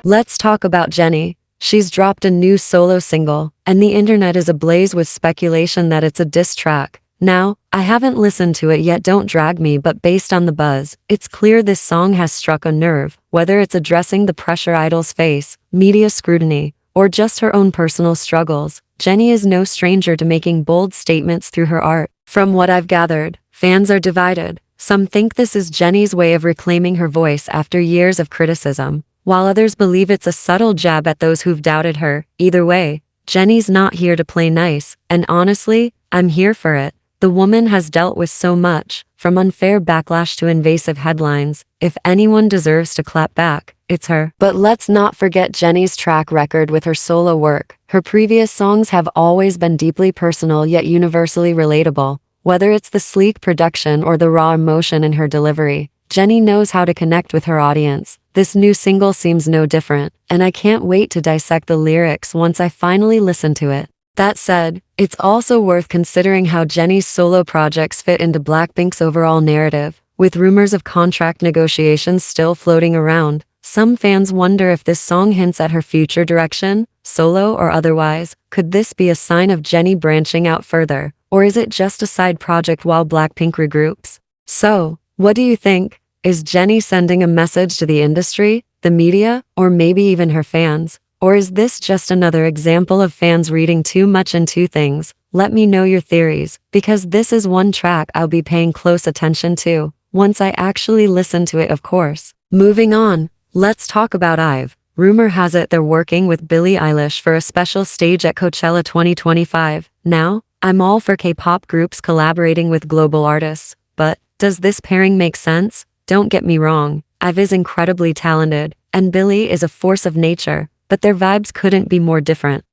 Let's talk about Jennie. She's dropped a new solo single, and the internet is ablaze with speculation that it's a diss track. Now, I haven't listened to it yet, don't drag me, but based on the buzz, it's clear this song has struck a nerve, whether it's addressing the pressure idols face, media scrutiny, or just her own personal struggles. Jennie is no stranger to making bold statements through her art. From what I've gathered, fans are divided. Some think this is Jennie's way of reclaiming her voice after years of criticism, while others believe it's a subtle jab at those who've doubted her. Either way, Jennie's not here to play nice, and honestly, I'm here for it. The woman has dealt with so much, from unfair backlash to invasive headlines. If anyone deserves to clap back, it's her. But let's not forget Jennie's track record with her solo work. Her previous songs have always been deeply personal yet universally relatable. Whether it's the sleek production or the raw emotion in her delivery, Jennie knows how to connect with her audience. This new single seems no different, and I can't wait to dissect the lyrics once I finally listen to it. That said, it's also worth considering how Jennie's solo projects fit into Blackpink's overall narrative. With rumors of contract negotiations still floating around, some fans wonder if this song hints at her future direction, solo or otherwise. Could this be a sign of Jennie branching out further, or is it just a side project while Blackpink regroups? So, what do you think? Is Jennie sending a message to the industry, the media, or maybe even her fans? Or is this just another example of fans reading too much into things? Let me know your theories, because this is one track I'll be paying close attention to, once I actually listen to it, of course. Moving on, let's talk about IVE. Rumor has it they're working with Billie Eilish for a special stage at Coachella 2025. Now, I'm all for K-pop groups collaborating with global artists, but does this pairing make sense? Don't get me wrong, IVE is incredibly talented, and Billie is a force of nature, but their vibes couldn't be more different.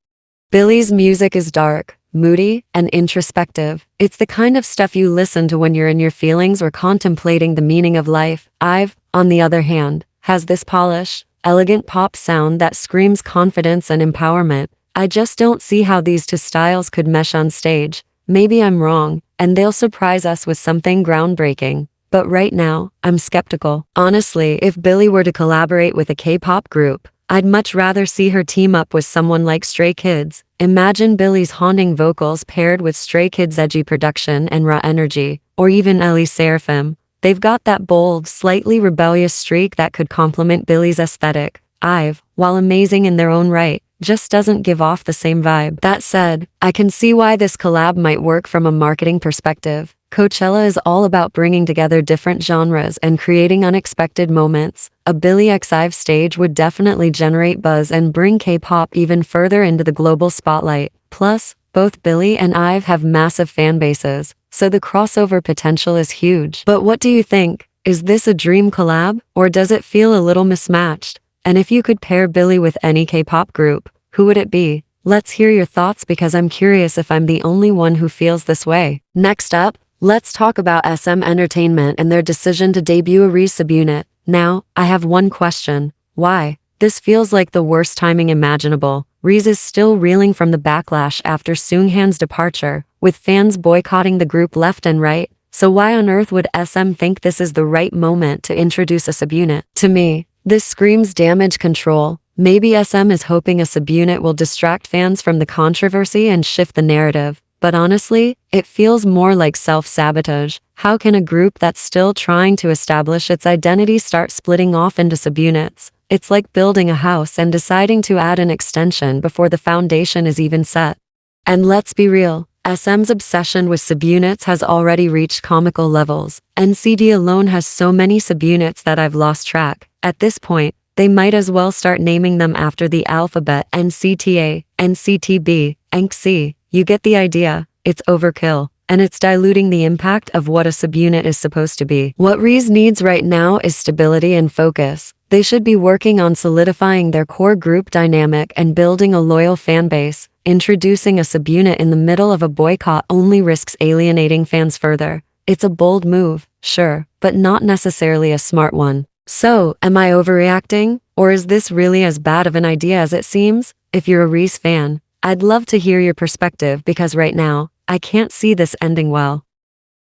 Billie's music is dark, moody, and introspective. It's the kind of stuff you listen to when you're in your feelings or contemplating the meaning of life. IVE, on the other hand, has this polished, elegant pop sound that screams confidence and empowerment. I just don't see how these two styles could mesh on stage. Maybe I'm wrong, and they'll surprise us with something groundbreaking. But right now, I'm skeptical. Honestly, if Billie were to collaborate with a K-pop group, I'd much rather see her team up with someone like Stray Kids. Imagine Billie's haunting vocals paired with Stray Kids' edgy production and raw energy, or even Enhypen. They've got that bold, slightly rebellious streak that could complement Billie's aesthetic. IVE, while amazing in their own right, just doesn't give off the same vibe. That said, I can see why this collab might work from a marketing perspective. Coachella is all about bringing together different genres and creating unexpected moments. A Billie x IVE stage would definitely generate buzz and bring K-pop even further into the global spotlight. Plus, both Billie and IVE have massive fan bases, so the crossover potential is huge. But what do you think? Is this a dream collab, or does it feel a little mismatched? And if you could pair Billie with any K-pop group, who would it be? Let's hear your thoughts, because I'm curious if I'm the only one who feels this way. Next up, let's talk about SM Entertainment and their decision to debut a RIIZE subunit. Now, I have one question. Why? This feels like the worst timing imaginable. RIIZE is still reeling from the backlash after Seunghan's departure, with fans boycotting the group left and right. So why on earth would SM think this is the right moment to introduce a subunit? To me, this screams damage control. Maybe SM is hoping a subunit will distract fans from the controversy and shift the narrative. But honestly, it feels more like self-sabotage. How can a group that's still trying to establish its identity start splitting off into subunits? It's like building a house and deciding to add an extension before the foundation is even set. And let's be real, SM's obsession with subunits has already reached comical levels. NCT alone has so many subunits that I've lost track. At this point, they might as well start naming them after the alphabet: NCTA, NCTB, NC. You get the idea. It's overkill, and it's diluting the impact of what a subunit is supposed to be. What RIIZE needs right now is stability and focus. They should be working on solidifying their core group dynamic and building a loyal fan base. Introducing a subunit in the middle of a boycott only risks alienating fans further. It's a bold move, sure, but not necessarily a smart one. So, am I overreacting? Or is this really as bad of an idea as it seems? If you're a RIIZE fan, I'd love to hear your perspective, because right now, I can't see this ending well.